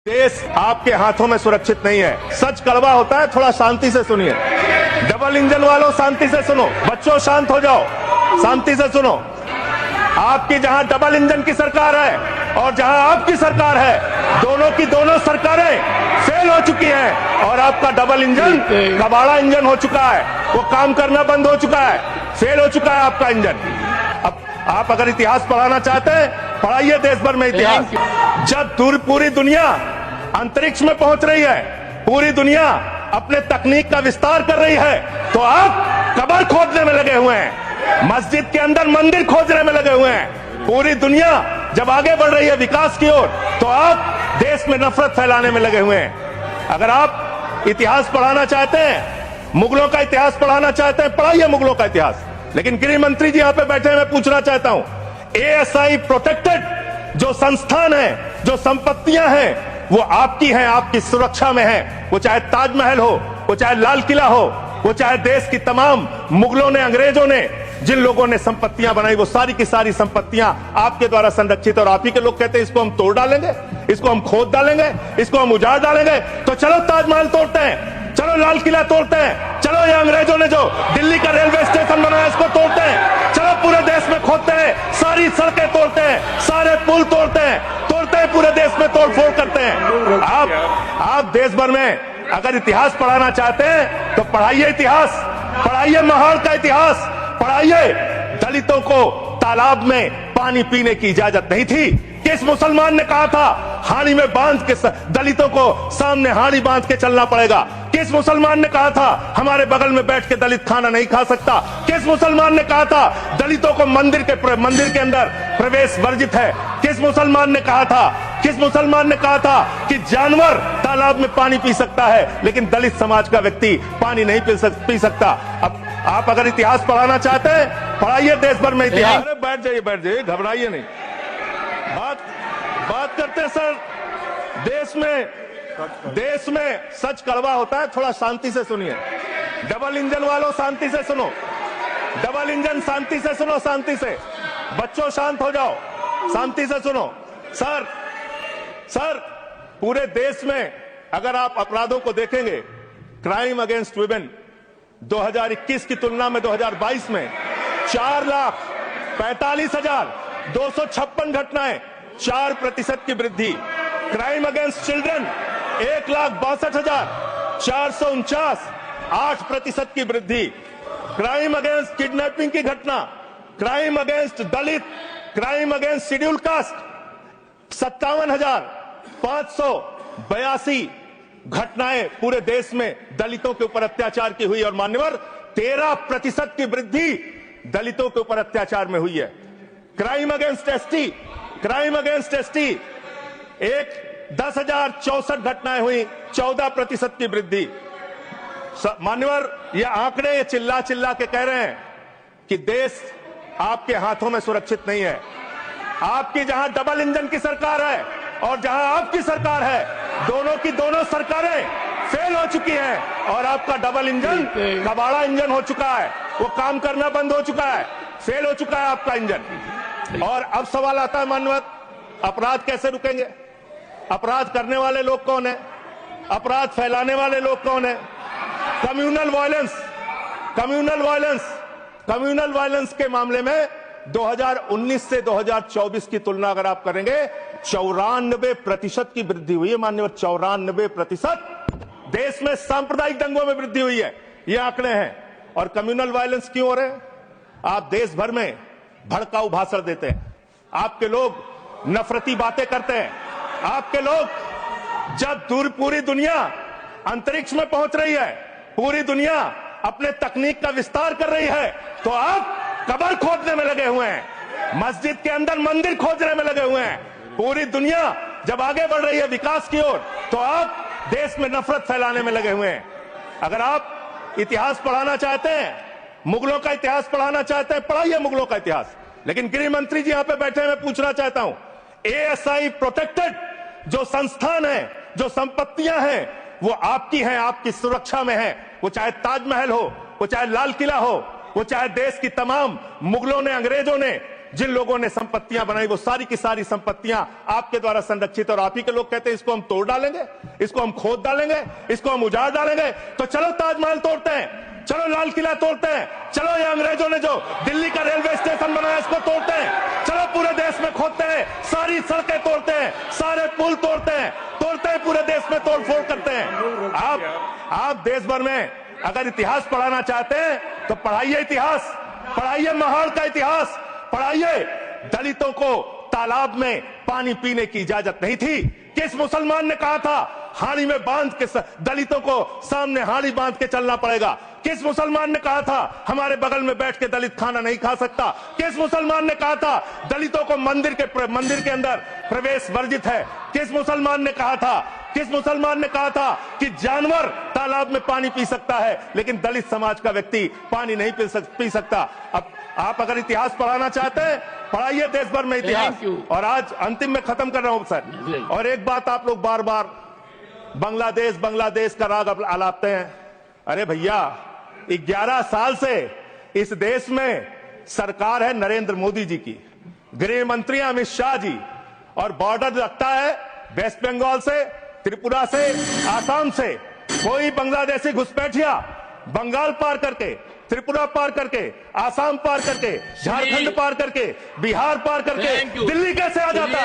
देश आपके हाथों में सुरक्षित नहीं है। सच कड़वा होता है, थोड़ा शांति से सुनिए। डबल इंजन वालों शांति से सुनो। बच्चों शांत हो जाओ, शांति से सुनो। आपकी जहां डबल इंजन की सरकार है और जहां आपकी सरकार है, दोनों की दोनों सरकारें फेल हो चुकी हैं और आपका डबल इंजन कबाड़ा इंजन हो चुका है। वो काम करना बंद हो चुका है, फेल हो चुका है आपका इंजन। अब आप अगर इतिहास पढ़ाना चाहते हैं, पढ़ाइए देश भर में इतिहास। जब पूरी दुनिया अंतरिक्ष में पहुंच रही है, पूरी दुनिया अपने तकनीक का विस्तार कर रही है, तो आप कब्र खोदने में लगे हुए हैं, मस्जिद के अंदर मंदिर खोजने में लगे हुए हैं। पूरी दुनिया जब आगे बढ़ रही है विकास की ओर, तो आप देश में नफरत फैलाने में लगे हुए हैं। अगर आप इतिहास पढ़ाना चाहते हैं, मुगलों का इतिहास पढ़ाना चाहते हैं, पढ़ाइए मुगलों का इतिहास। लेकिन गृह मंत्री जी यहां पे बैठे हैं, मैं पूछना चाहता हूं, एएसआई प्रोटेक्टेड जो संस्थान है, जो संपत्तियां हैं, वो आपकी हैं, आपकी सुरक्षा में है। वो चाहे ताजमहल हो, वो चाहे लाल किला हो, वो चाहे देश की तमाम मुगलों ने, अंग्रेजों ने जिन लोगों ने संपत्तियां बनाई, वो सारी की सारी संपत्तियां आपके द्वारा संरक्षित। और आप ही के लोग कहते हैं इसको हम तोड़ डालेंगे, इसको हम खोद डालेंगे, इसको हम उजाड़ डालेंगे। तो चलो ताजमहल तोड़ते हैं, चलो लाल किला तोड़ते हैं, चलो ये अंग्रेजों ने जो दिल्ली का रेलवे स्टेशन बनाया इसको तोड़ते हैं, चलो पूरे देश में खोदते हैं, सारी सड़कें तोड़ते हैं, सारे पुल तोड़ते हैं, पूरे देश में तोड़फोड़ करते हैं। आप देश भर में अगर इतिहास पढ़ाना चाहते हैं तो पढ़ाइए इतिहास, पढ़ाइए महाड़ का इतिहास, पढ़ाइए। दलितों को तालाब में पानी पीने की इजाजत नहीं थी। किस मुसलमान ने कहा था हाड़ी में बांध के दलितों को सामने हाड़ी बांध के चलना पड़ेगा? किस मुसलमान ने कहा था हमारे बगल में बैठ के दलित खाना नहीं खा सकता? किस मुसलमान ने कहा था दलितों को मंदिर के अंदर प्रवेश वर्जित है? किस मुसलमान ने कहा था, किस मुसलमान ने कहा था कि जानवर तालाब में पानी पी सकता है लेकिन दलित समाज का व्यक्ति पानी नहीं पी सकता? अब आप अगर इतिहास पढ़ाना चाहते हैं, पढ़ाइए देश भर में इतिहास। बैठ जाइए, घबराइए नहीं। बात करते हैं सर। देश में सच कड़वा होता है, थोड़ा शांति से सुनिए। डबल इंजन वालों शांति से सुनो। डबल इंजन शांति से सुनो, शांति से। बच्चों शांत हो जाओ, शांति से सुनो। सर पूरे देश में अगर आप अपराधों को देखेंगे, क्राइम अगेंस्ट वुमेन 2021 की तुलना में 2022 में 4,45,256 घटनाएं, 4% की वृद्धि। क्राइम अगेंस्ट चिल्ड्रन 1,62,449, 8% की वृद्धि। क्राइम अगेंस्ट किडनैपिंग की घटना, क्राइम अगेंस्ट दलित, क्राइम अगेंस्ट शेड्यूल कास्ट 57,582 घटनाएं पूरे देश में दलितों के ऊपर अत्याचार की हुई। और मान्यवर 13% की वृद्धि दलितों के ऊपर अत्याचार में हुई है। Crime against ST, crime against ST 10,064 घटनाएं हुई, 14% की वृद्धि। मान्यवर ये आंकड़े चिल्ला के कह रहे हैं कि देश आपके हाथों में सुरक्षित नहीं है। आपकी जहां डबल इंजन की सरकार है और जहां आपकी सरकार है, दोनों की दोनों सरकारें फेल हो चुकी हैं और आपका डबल इंजन कबाड़ा इंजन हो चुका है। वो काम करना बंद हो चुका है, फेल हो चुका है आपका इंजन। और अब सवाल आता है मानवत, अपराध कैसे रुकेंगे? अपराध करने वाले लोग कौन है? अपराध फैलाने वाले लोग कौन है? कम्युनल वायलेंस के मामले में 2019 से 2024 की तुलना अगर आप करेंगे, 94% की वृद्धि हुई है। माननीय 94% देश में सांप्रदायिक दंगों में वृद्धि हुई है। ये आंकड़े हैं। और कम्युनल वायलेंस क्यों हो रहे हैं? आप देश भर में भड़काऊ भाषण देते हैं, आपके लोग नफरती बातें करते हैं, आपके लोग जब पूरी दुनिया अंतरिक्ष में पहुंच रही है, पूरी दुनिया अपने तकनीक का विस्तार कर रही है, तो आप कब्र खोदने में लगे हुए हैं, मस्जिद के अंदर मंदिर खोजने में लगे हुए हैं। पूरी दुनिया जब आगे बढ़ रही है विकास की ओर, तो आप देश में नफरत फैलाने में लगे हुए हैं। अगर आप इतिहास पढ़ाना चाहते हैं, मुगलों का इतिहास पढ़ाना चाहते हैं, पढ़ाइए मुगलों का इतिहास। लेकिन गृह मंत्री जी यहां पे बैठे हैं, मैं पूछना चाहता हूं, एएसआई प्रोटेक्टेड जो संस्थान है, जो संपत्तियां हैं, वो आपकी हैं, आपकी सुरक्षा में है। वो चाहे ताजमहल हो, वो चाहे लाल किला हो, वो चाहे देश की तमाम मुगलों ने, अंग्रेजों ने जिन लोगों ने संपत्तियां बनाई वो सारी की सारी संपत्तियां आपके द्वारा संरक्षित, और आप ही के लोग कहते हैं इसको हम तोड़ डालेंगे, इसको हम खोद डालेंगे, इसको हम उजाड़ डालेंगे। तो चलो ताजमहल तोड़ते हैं, चलो लाल किला तोड़ते हैं, चलो ये अंग्रेजों ने जो दिल्ली का रेलवे स्टेशन बनाया इसको तोड़ते हैं, चलो पूरे देश में खोदते हैं, सारी सड़कें तोड़ते हैं, सारे पुल तोड़ते हैं, पूरे देश में तोड़फोड़ करते हैं। आप देश भर में अगर इतिहास पढ़ाना चाहते हैं तो पढ़ाइए इतिहास, पढ़ाइए महान का इतिहास, पढ़ाइए। दलितों को तालाब में पानी पीने की इजाजत नहीं थी। किस मुसलमान ने कहा था हाड़ी में बांध के दलितों को सामने हाड़ी बांध के चलना पड़ेगा? किस मुसलमान ने कहा था हमारे बगल में बैठ के दलित खाना नहीं खा सकता? किस मुसलमान ने कहा था दलितों को मंदिर के अंदर प्रवेश वर्जित है? किस मुसलमान ने कहा था, किस मुसलमान ने कहा था कि जानवर तालाब में पानी पी सकता है लेकिन दलित समाज का व्यक्ति पानी नहीं पी सकता? अब आप अगर इतिहास पढ़ाना चाहते हैं पढ़ाइए देश भर में इतिहास। और आज अंतिम में खत्म कर रहा हूं सर, और एक बात आप लोग बार बार बांग्लादेश का राग आलापते हैं। अरे भैया 11 साल से इस देश में सरकार है नरेंद्र मोदी जी की, गृह मंत्री अमित शाह जी, और बॉर्डर लगता है वेस्ट बंगाल से, त्रिपुरा से, आसाम से। कोई बांग्लादेशी घुसपैठिया बंगाल पार करके, त्रिपुरा पार करके, आसाम पार करके, झारखंड पार करके, बिहार पार करके दिल्ली कैसे आ जाता है?